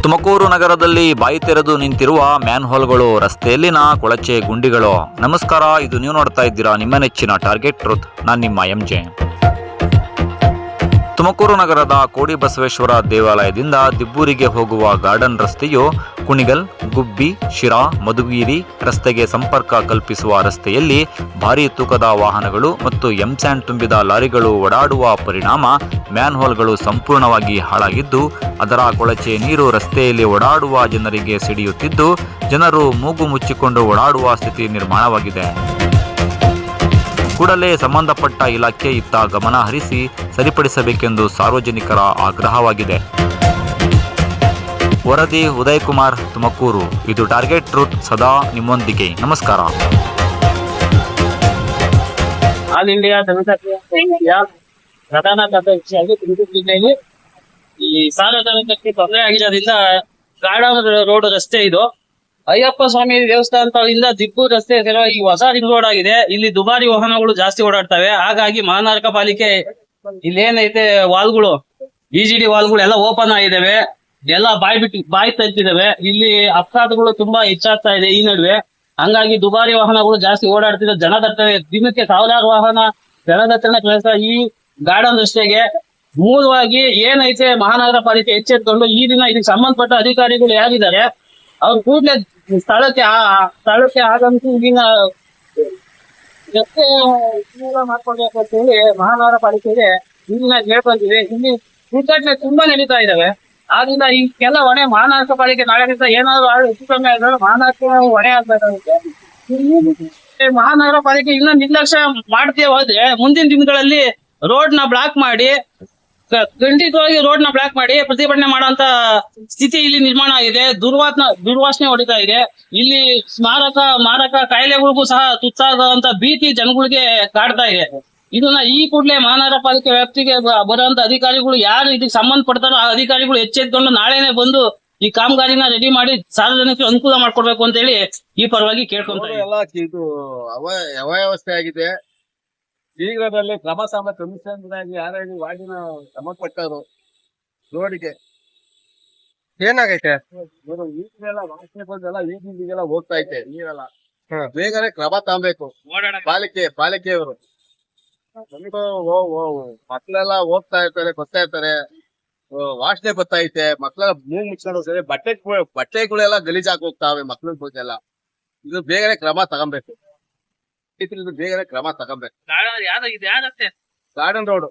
ತುಮಕೂರು ನಗರದಲ್ಲಿ ಬಾಯಿ ತೆರೆದು ನಿಂತಿರುವ ಮ್ಯಾನ್ ಹೋಲ್ಗಳು, ರಸ್ತೆಯಲ್ಲಿನ ಕೊಳಚೆ ಗುಂಡಿಗಳು. ನಮಸ್ಕಾರ, ಇದು ನೀವು ನೋಡ್ತಾ ಇದ್ದೀರಾ ನಿಮ್ಮ ನೆಚ್ಚಿನ ಟಾರ್ಗೆಟ್ ಟ್ರೂತ್. ನಾನು ನಿಮ್ಮ ಎಂಜೆ. ತುಮಕೂರು ನಗರದ ಕೋಡಿ ಬಸವೇಶ್ವರ ದೇವಾಲಯದಿಂದ ದಿಬ್ಬೂರಿಗೆ ಹೋಗುವ ಗಾರ್ಡನ್ ರಸ್ತೆಯು ಕುಣಿಗಲ್, ಗುಬ್ಬಿ, ಶಿರಾ, ಮಧುಗಿರಿ ರಸ್ತೆಗೆ ಸಂಪರ್ಕ ಕಲ್ಪಿಸುವ ರಸ್ತೆಯಲ್ಲಿ ಭಾರೀ ತೂಕದ ವಾಹನಗಳು ಮತ್ತು ಎಂಸ್ಯಾಂಡ್ ತುಂಬಿದ ಲಾರಿಗಳು ಓಡಾಡುವ ಪರಿಣಾಮ ಮ್ಯಾನ್ ಹೋಲ್ಗಳು ಸಂಪೂರ್ಣವಾಗಿ ಹಾಳಾಗಿದ್ದು, ಅದರ ಕೊಳಚೆ ನೀರು ರಸ್ತೆಯಲ್ಲಿ ಓಡಾಡುವ ಜನರಿಗೆ ಸಿಡಿಯುತ್ತಿದ್ದು, ಜನರು ಮೂಗು ಮುಚ್ಚಿಕೊಂಡು ಓಡಾಡುವ ಸ್ಥಿತಿ ನಿರ್ಮಾಣವಾಗಿದೆ. ಕೂಡಲೇ ಸಂಬಂಧಪಟ್ಟ ಇಲಾಖೆ ಇತ್ತ ಗಮನ ಹರಿಸಿ ಸರಿಪಡಿಸಬೇಕೆಂದು ಸಾರ್ವಜನಿಕರ ಆಗ್ರಹವಾಗಿದೆ. ವರದಿ ಉದಯ್ ಕುಮಾರ್, ತುಮಕೂರು. ಇದು ಟಾರ್ಗೆಟ್ ಟ್ರೂತ್, ಸದಾ ನಿಮ್ಮೊಂದಿಗೆ. ನಮಸ್ಕಾರ. ಆಲ್ ಇಂಡಿಯಾ ಪ್ರಧಾನ ಕಾರ್ಯದರ್ಶಿಯಾಗಿ ತುಮಕೂರಿನಲ್ಲಿ ಈ ಸಾರ್ವಜನಿಕಕ್ಕೆ ತೊಂದರೆ ಆಗಿರೋದ್ರಿಂದ ಗಾರ್ಡನ್ ರೋಡ್ ರಸ್ತೆ ಇದು ಅಯ್ಯಪ್ಪ ಸ್ವಾಮಿ ದೇವಸ್ಥಾನದಿಂದ ದಿಬ್ಬೂರು ರಸ್ತೆ ಈ ಹೊಸ ರಿಂಗ್ ರೋಡ್ ಆಗಿದೆ. ಇಲ್ಲಿ ದುಬಾರಿ ವಾಹನಗಳು ಜಾಸ್ತಿ ಓಡಾಡ್ತವೆ. ಹಾಗಾಗಿ ಮಹಾನಗರ ಪಾಲಿಕೆ ಇಲ್ಲೇನೈತೆ ವಾಲ್ಗಳು, ಬಿಜಿಡಿ ವಾಲ್ಗಳು ಎಲ್ಲ ಓಪನ್ ಆಗಿದ್ದಾವೆ, ಎಲ್ಲ ಬಾಯಿ ತೆಗ್ದಿದ್ದಾವೆ. ಇಲ್ಲಿ ಅಪರಾಧಗಳು ತುಂಬಾ ಹೆಚ್ಚಾಗ್ತಾ ಇದೆ ಈ ನಡುವೆ. ಹಂಗಾಗಿ ದುಬಾರಿ ವಾಹನಗಳು ಜಾಸ್ತಿ ಓಡಾಡ್ತಿದೆ. ಜನದಟ್ಟಣೆ ದಿನಕ್ಕೆ ಸಾವಿರಾರು ವಾಹನ ಜನದಟ್ಟಣೆ ಕೆಲಸ ಈ ಗಾರ್ಡನ್ ರಸ್ತೆಗೆ ಮೂಲವಾಗಿ ಏನೈತೆ ಮಹಾನಗರ ಪಾಲಿಕೆ ಎಚ್ಚೆತ್ಕೊಂಡು ಈ ದಿನ ಇದಕ್ಕೆ ಸಂಬಂಧಪಟ್ಟ ಅಧಿಕಾರಿಗಳು ಯಾರಿದ್ದಾರೆ ಅವ್ರು ಕೂಡಲೇ ಸ್ಥಳಕ್ಕೆ ಆಗಮಿಸಿ ಇಲ್ಲಿನ ರಸ್ತೆ ಮಾಡ್ಕೊಳ್ಬೇಕು ಅಂತ ಹೇಳಿ ಮಹಾನಗರ ಪಾಲಿಕೆಗೆ ಇಲ್ಲಿನ ಹೇಳ್ಕೊಂತೀವಿ. ಇಲ್ಲಿ ದುರ್ಘಟನೆ ತುಂಬಾ ನಡೀತಾ ಇದಾವೆ. ಆದ್ರಿಂದ ಈ ಕೆಲ ಹೊಣೆ ಮಹಾನಗರ ಪಾಲಿಕೆ ನಾಳೆಯಿಂದ ಏನಾದ್ರು ಹೆಚ್ಚು ಕಮ್ಮಿ ಆದ್ರೆ ಮಹಾನಗರ ಹೊಣೆ ಆಗ್ಬೇಕಾಗುತ್ತೆ. ಮಹಾನಗರ ಪಾಲಿಕೆ ಇನ್ನ ನಿರ್ಲಕ್ಷ್ಯ ಮಾಡ್ತೇ ಹೋದ್ರೆ ಮುಂದಿನ ದಿನಗಳಲ್ಲಿ ರೋಡ್ ನ ಬ್ಲಾಕ್ ಮಾಡಿ, ಖಂಡಿತವಾಗಿ ರೋಡ್ ನ ಬ್ಲಾಕ್ ಮಾಡಿ ಪ್ರತಿಭಟನೆ ಮಾಡುವಂತ ಸ್ಥಿತಿ ಇಲ್ಲಿ ನಿರ್ಮಾಣ ಆಗಿದೆ. ದುರ್ವಾಸನೆ ಹೊಡಿತಾ ಇದೆ. ಇಲ್ಲಿ ಮಾರಕ ಕಾಯಿಲೆಗಳಿಗೂ ಸಹ ತುತ್ತಾಗುವಂತ ಭೀತಿ ಜನಗಳಿಗೆ ಕಾಡ್ತಾ ಇದೆ. ಇದನ್ನ ಈ ಕೂಡಲೇ ಮಹಾನಗರ ಪಾಲಿಕೆ ವ್ಯಾಪ್ತಿಗೆ ಬರುವಂತ ಅಧಿಕಾರಿಗಳು ಯಾರು ಇದಕ್ಕೆ ಸಂಬಂಧಪಡ್ತಾರೋ ಆ ಅಧಿಕಾರಿಗಳು ಎಚ್ಚೆತ್ಕೊಂಡು ನಾಳೆನೆ ಬಂದು ಈ ಕಾಮಗಾರಿನ ರೆಡಿ ಮಾಡಿ ಸಾರ್ವಜನಿಕರಿಗೆ ಅನುಕೂಲ ಮಾಡ್ಕೊಡ್ಬೇಕು ಅಂತ ಹೇಳಿ ಈ ಪರವಾಗಿ ಕೇಳ್ಕೊಂತಾರೆ. ಇದು ಅವ್ಯವಸ್ಥೆ ಆಗಿದೆ. ಶೀಘ್ರದಲ್ಲಿ ಕ್ರಮ ಕಮಿಷನ್ ಯಾರು ವಾರ್ಡಿನ ಸಂಬಂಧಪಟ್ಟರು ರೋಡಿಗೆ ಏನಾಗೈತೆ ಈಗೆಲ್ಲ ವಾಸನೆ ಬಂದೆಲ್ಲ ಈಗಿಗೆಲ್ಲ ಹೋಗ್ತಾ ಐತೆ ನೀರೆಲ್ಲ. ಬೇಗನೆ ಕ್ರಮ ತಗೋಬೇಕು ಪಾಲಿಕೆಯವರು. ಮಕ್ಕಳೆಲ್ಲ ಹೋಗ್ತಾ ಇರ್ತಾರೆ, ಬರ್ತಾ ಇರ್ತಾರೆ, ವಾಸನೆ ಬರ್ತಾ ಐತೆ. ಮಕ್ಕಳೆಲ್ಲ ಮೂಗ್ ಮುಚ್ಕೊಂಡು ಹೋಗ್ತಾರೆ, ಬಟ್ಟೆಗಳೆಲ್ಲ ಗಲೀಜಾಗಿ ಹೋಗ್ತಾವೆ ಮಕ್ಳಿಗೆಲ್ಲ. ಇದು ಬೇಗನೆ ಕ್ರಮ ತಗೊಬೇಕು. ಬೇಗನೆ ಕ್ರಮ ತಗೊಬೇಕು. Garden road